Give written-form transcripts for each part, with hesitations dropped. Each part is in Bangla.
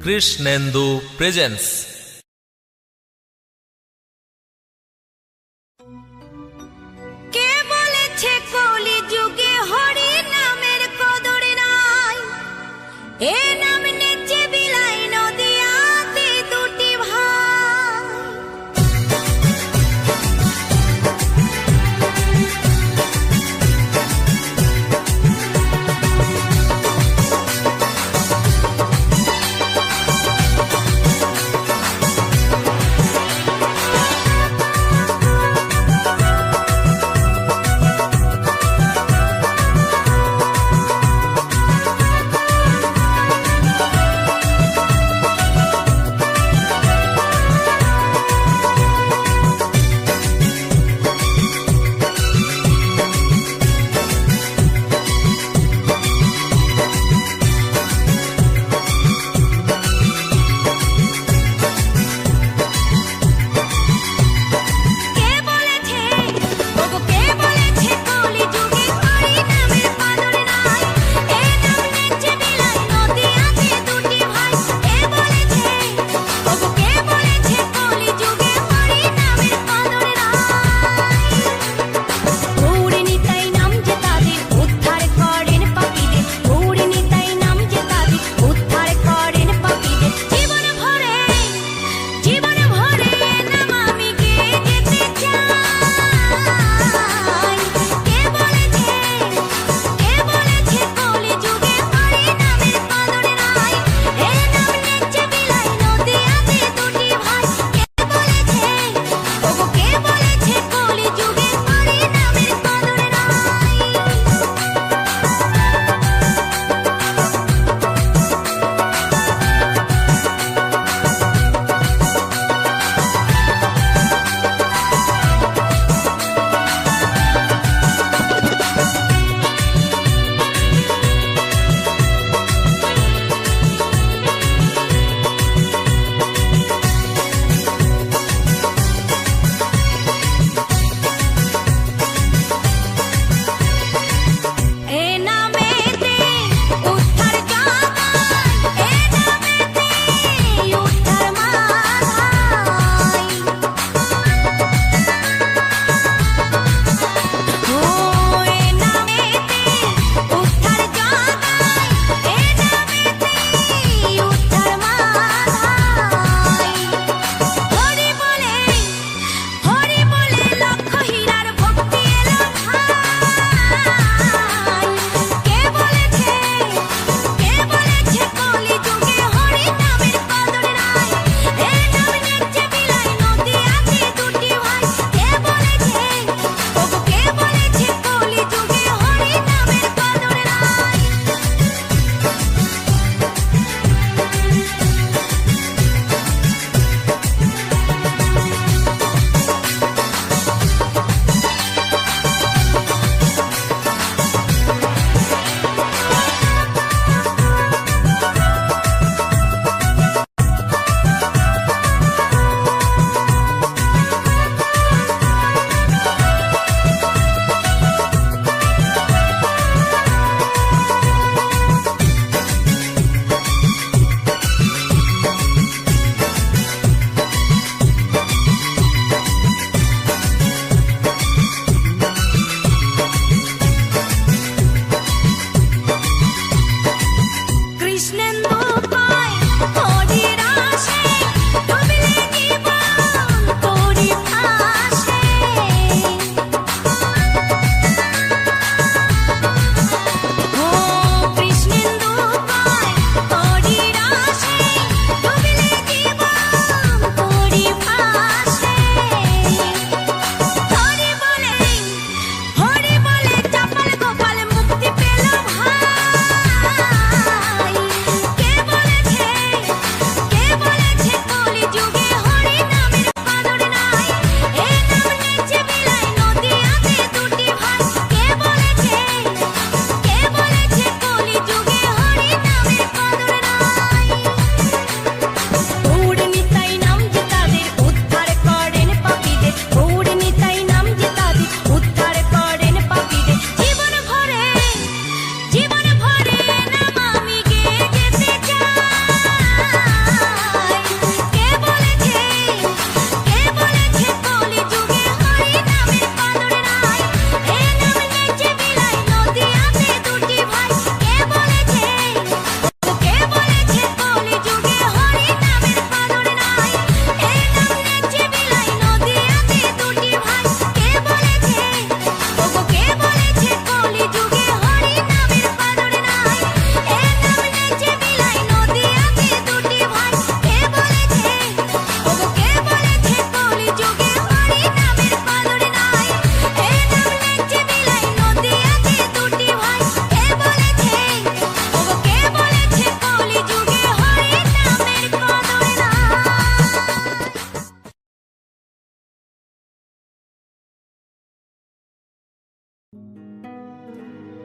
কৃষ্ণেন্দু প্রেজেন্স। কে বলেছে কলি যুগে হরি নামের কদর নাই? এ নাম নেচে বিলাই নদিয়াতে দুটি ভাই।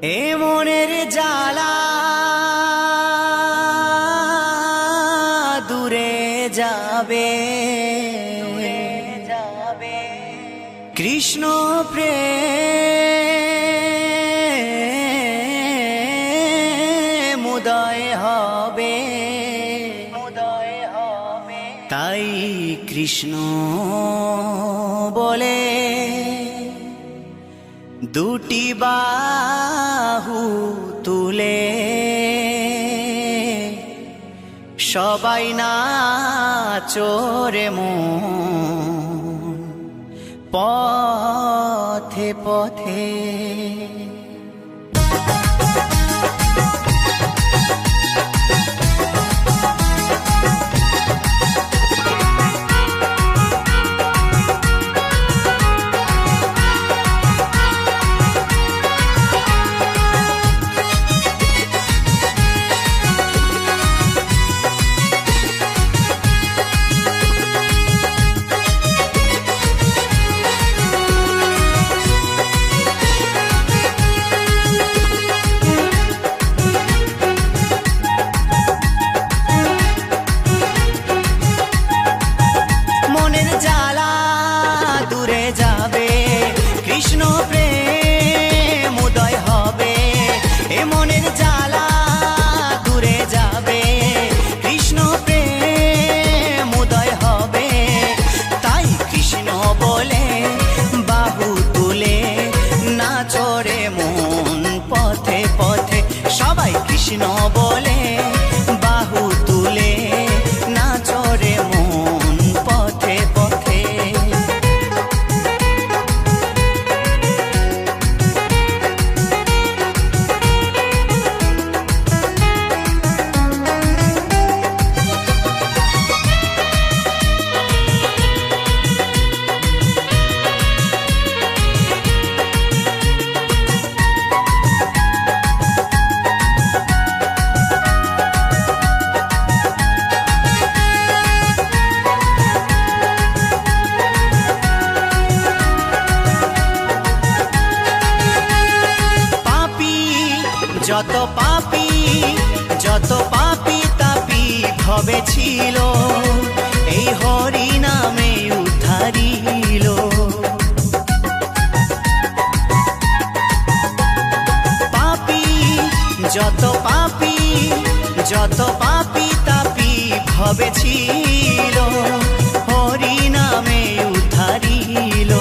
এ মনের জ্বালা দূরে যাবে কৃষ্ণ প্রেম উদয় হবে তাই কৃষ্ণ বলে দুটি বাহু তুলে সবাই নাচরে মন পথে পথে। কৃষ্ণ প্রেম উদয় হবে এ মনের জ্বালা দূরে যাবে কৃষ্ণ প্রেম উদয় হবে তাই কৃষ্ণ বলে বাহু তুলে নাচরে মন পথে পথে সবাই কৃষ্ণ বলে বাহু তুলে নাচরে মন পথে পথে। যত পাপী তাপী ভবে ছিল এই হরি নামে উদ্ধারিল পাপী যত পাপী তাপী ভবে ছিল হরি নামে উদ্ধারিল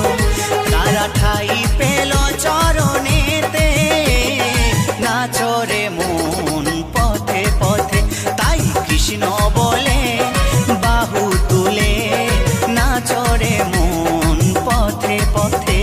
তারা ঠাই পেল চরণেতে নাচরে মন পথে পথে তাই কৃষ্ণ বলে বাহু তুলে নাচরে মন পথে পথে।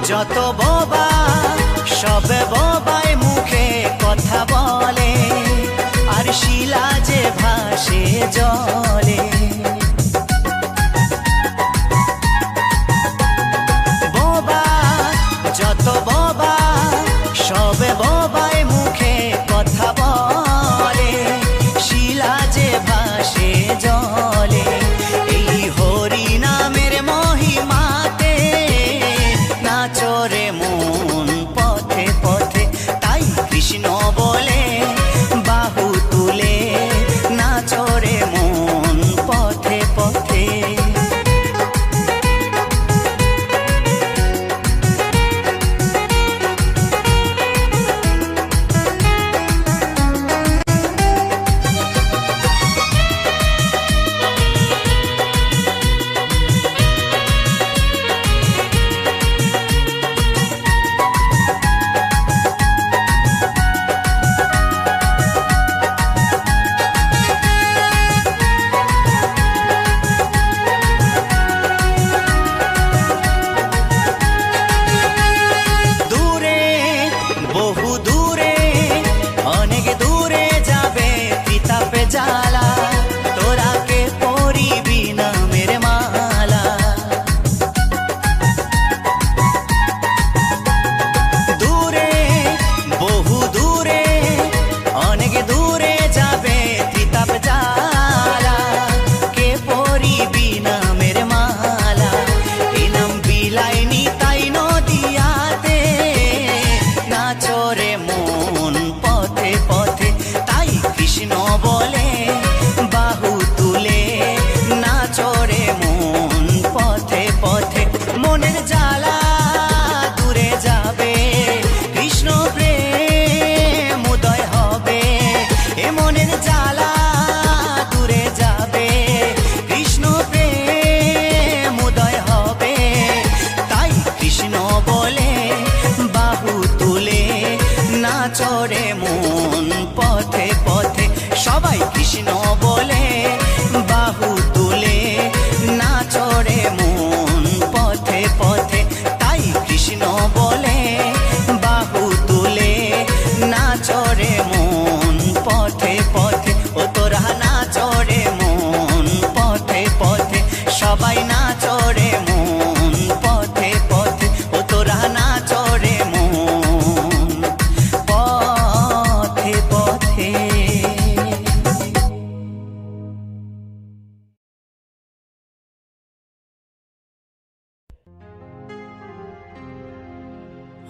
যত বোবা সব বোবাই মুখে কথা বলে আর শিলা যে ভাসে জলে বোবা যত বোবা সব বোবাই মুখে কথা বলে শিলা যে ভাসে জলে এই হরি নামের মহিমাতে নাচরে মন পথে পথে তাই কৃষ্ণ বলে বাহু তুলে নাচরে মন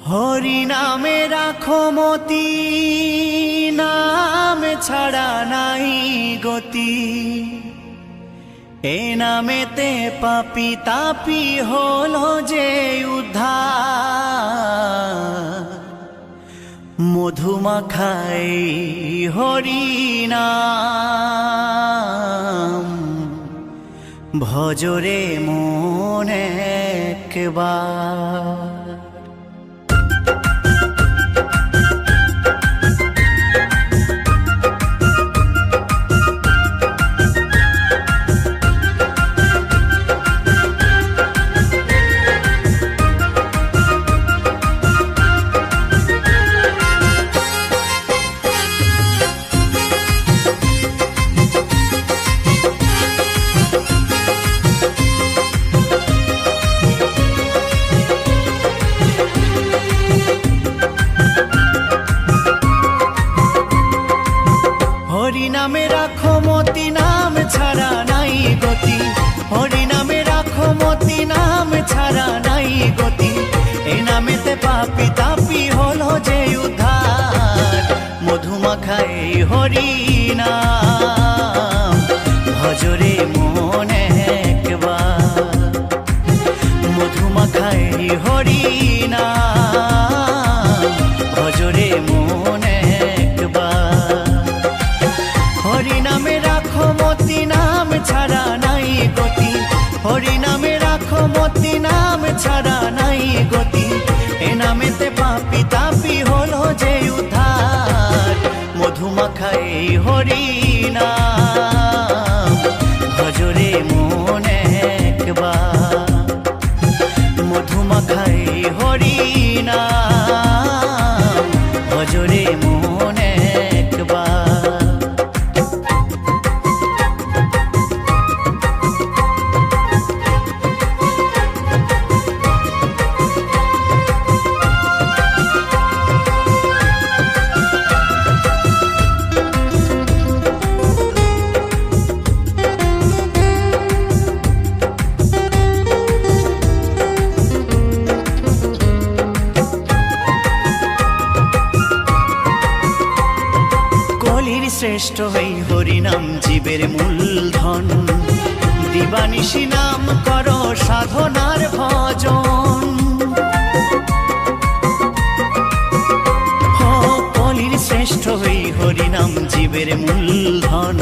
হরি নামে রাখো মতি, নাম ছাড়া নাই গতি। এ নামেতে পাপি তাপি হলো যে উদ্ধার। মধুমাখাই হরি নাম, ভজরে মন একবার। হরি নামে রাখো মতি, নাম ছাড়া নাই গতি। হরি নামে রাখো মতি, নাম ছাড়া নাই গতি। এই নামেতে পাপি তাপি হলো যে উদ্ধার। মধুমাখাই হরি নাম, ভজরে মন একবার। মধুমাখাই হরি নাম, ভজরে মন একবার। হরি নামে রাখো মতি, নাম ছাড়া নাই গতি। হরি নামে রাখো মতি, নাম ছাড়া নাই গতি। এ নামেতে পাপি তাপি হলো যে উদ্ধার। মধুমাখাই হরি নাম, ভজরে মন একবার। মধুমাখাই হরি নাম, ভজরে মন একবার। শ্রেষ্ঠ হই হরিনাম জীবের মূলধন। দিবানিশি নাম করো সাধনার ভজন। কলির শ্রেষ্ঠ হই হরিনাম জীবের মূলধন।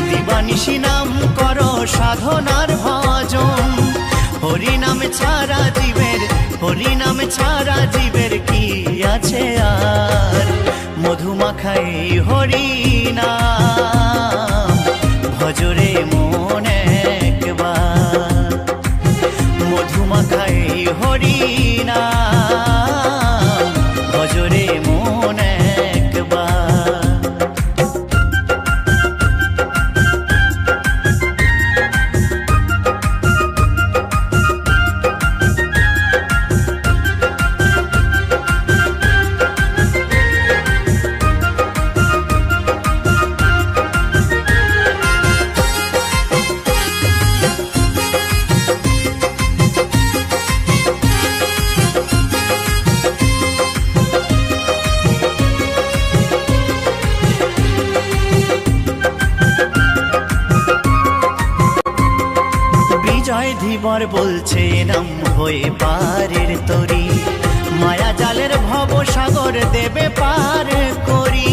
দিবানিশি নাম করো সাধনার ভজন। হরিনাম ছাড়া জীবের, হরিনাম ছাড়া জীবের কি আছে আর। মধুমাখাই হরি নাম, ভজরে মন একবার। মধুমাখাই হরি নাম, ভজরে মন একবার। জয় ধীবর বলছে নাম হয়ে পারের তরি। মায়া জালের ভব সাগর দেবে পার করি।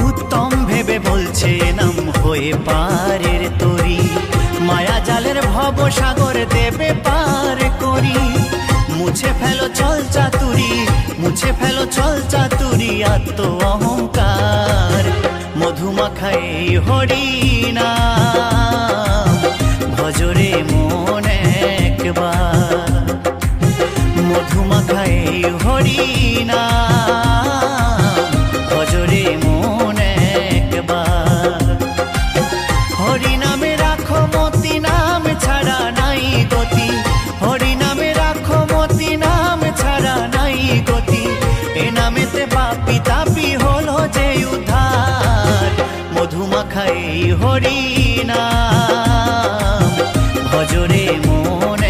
উত্তম ভেবে বলছে নাম হয়ে পারের তরি। মায়া জালের ভব সাগর দেবে পার করি। মুছে ফেলো চল চাতুরি, মুছে ফেলো চল চাতুরি আত্ম অহংকার। মধুমাখাই হরি নাম, ভজরে মন একবার। মধুমাখাই হরি নাম, ভজরে মন একবার। হরি নামে রাখো মতি, নাম ছাড়া নাই গতি। হরি নামে রাখো মতি, নাম ছাড়া নাই গতি। এ নামেতে পাপি তাপি হলো যে উদ্ধার। মধুমাখাই হরি নাম, ভজরে মন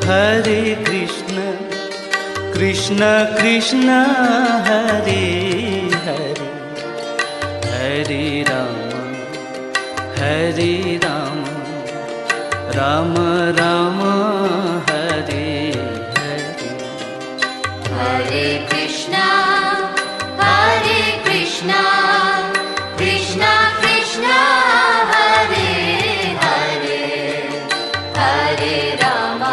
हरे Krishna Krishna Krishna Hare Hare Hare Ram Ram Ram Hare Hare Hare Krishna Krishna Krishna Hare Hare Hare Ram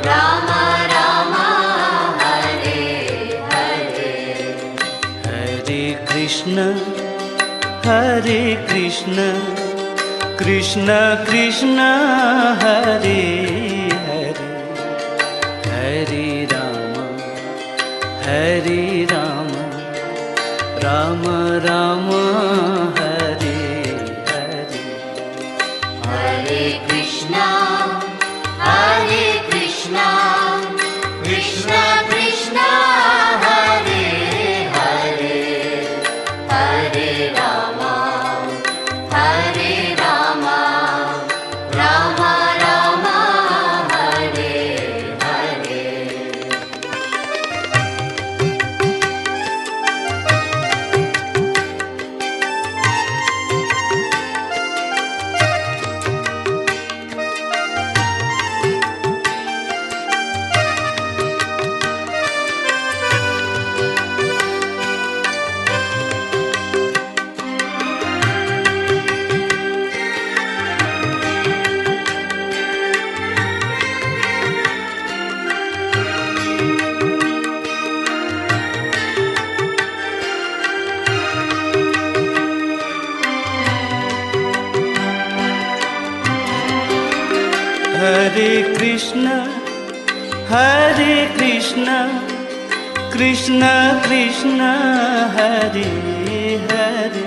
Ram Ram Hare Hare Hare Krishna Krishna Krishna Hare Hare Hare Ram Ram Ram Hare Hare Hare Krishna Krishna Krishna Hare Hare Hare Ram Ram Ram Hare Hare Hare Krishna Krishna Krishna Hare Hare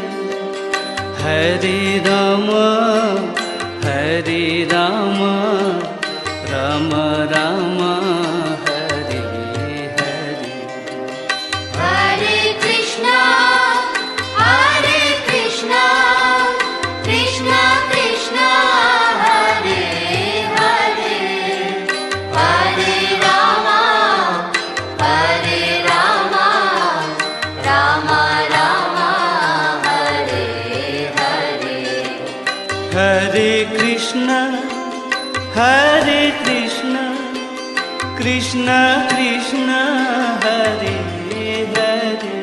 Hare Ram Ram Ram Hare Hare Hare Krishna Krishna Krishna Hare Hare Hare Ram Ram Ram Hare Hare Hare Krishna Krishna Krishna Hare Hare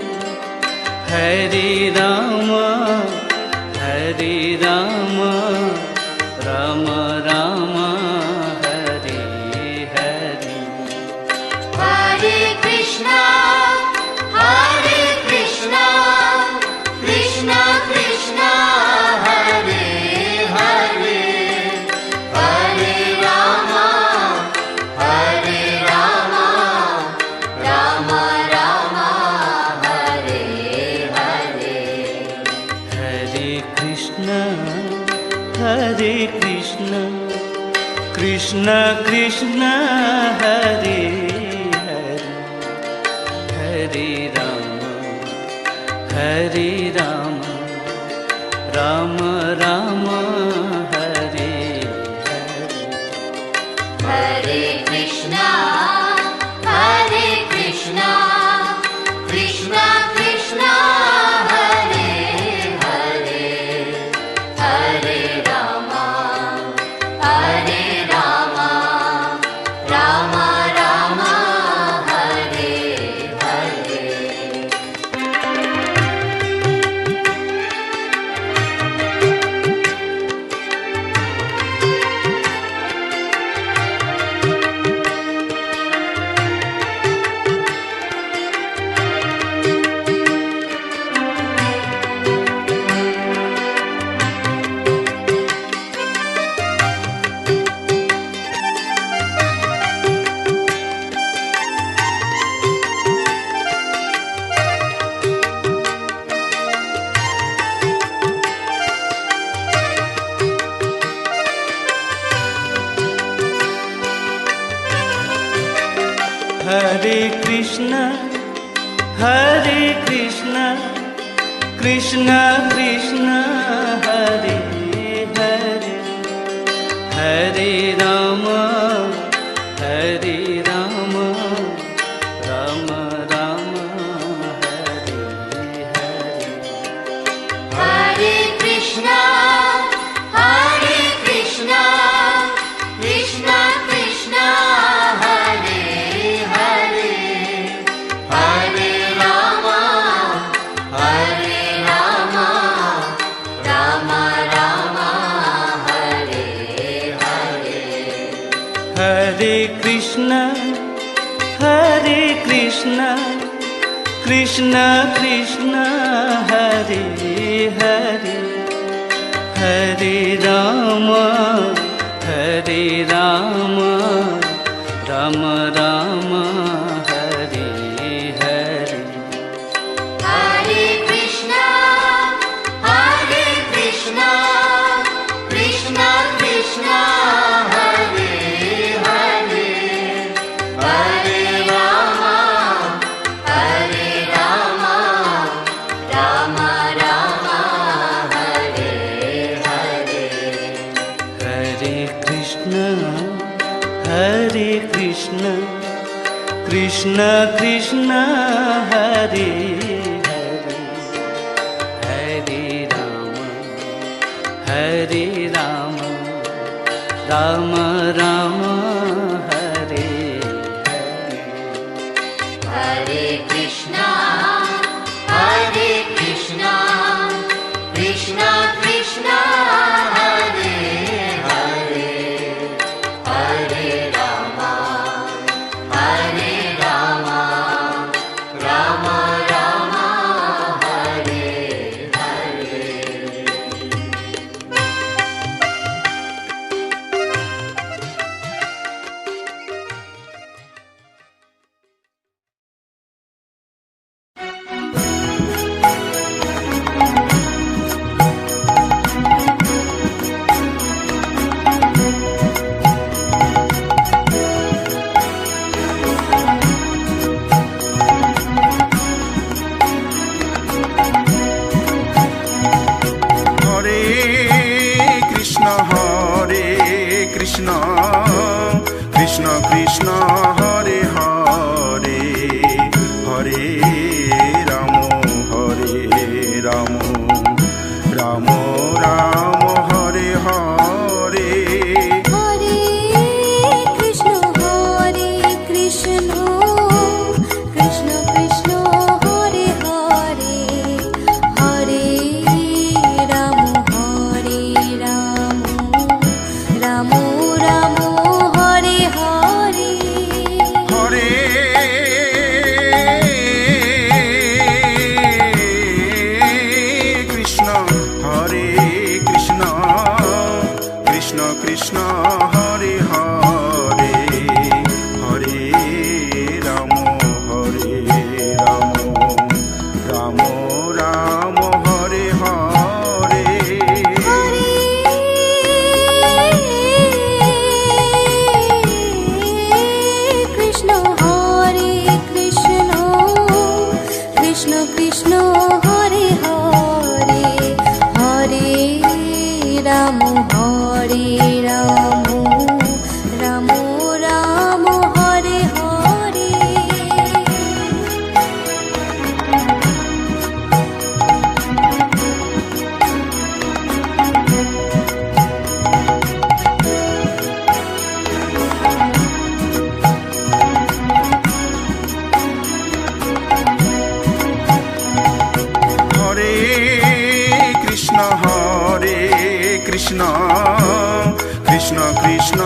Hare Ram Ram Ram Hare Hare Hare Krishna Krishna Krishna Hare Hare Hare Ram Ram Ram Hare Hare Hare Krishna Krishna Krishna Hare Hare Hare Ram Ram Ram Hare Hare Hare Krishna Krishna Krishna Hare Hare Hare Ram Ram Ram Hare Hare Hare Krishna Krishna Krishna Hare Hare Hare Ram Ram Ram Hare Hare. Hare Krishna, Krishna Krishna, Hare Hare, Hare Rama, Rama Rama, Hare Hare. हरे कृष्ण कृष्ण कृष्ण हरे हरे, हरे Ram Ram Ram Hare Hare. Hare Krishna, Krishna Krishna, Hare Hare, Hare Rama, Rama Rama, Hare Hare. हरे कृष्ण कृष्ण कृष्ण हरे हरे, हरे Ram Ram Ram Hare Hare. Hare Krishna, Krishna Krishna, Hare Hare, Hare Rama, Rama Rama, Hare Hare. हरे कृष्ण कृष्ण कृष्ण हरे हरे, हरे राम राम राम हरे हरे। हरे कृष्ण कृष्ण कृष्ण हरे हरे, हरे राम राम राम हरे हरे। हरे कृष्ण कृष्ण हरे हरे, हरे राम राम हरे हरे। हरे कृष्ण कृष्ण हरे हरे, हरे राम राम हरे हरे। हरे कृष्ण कृष्ण कृष्ण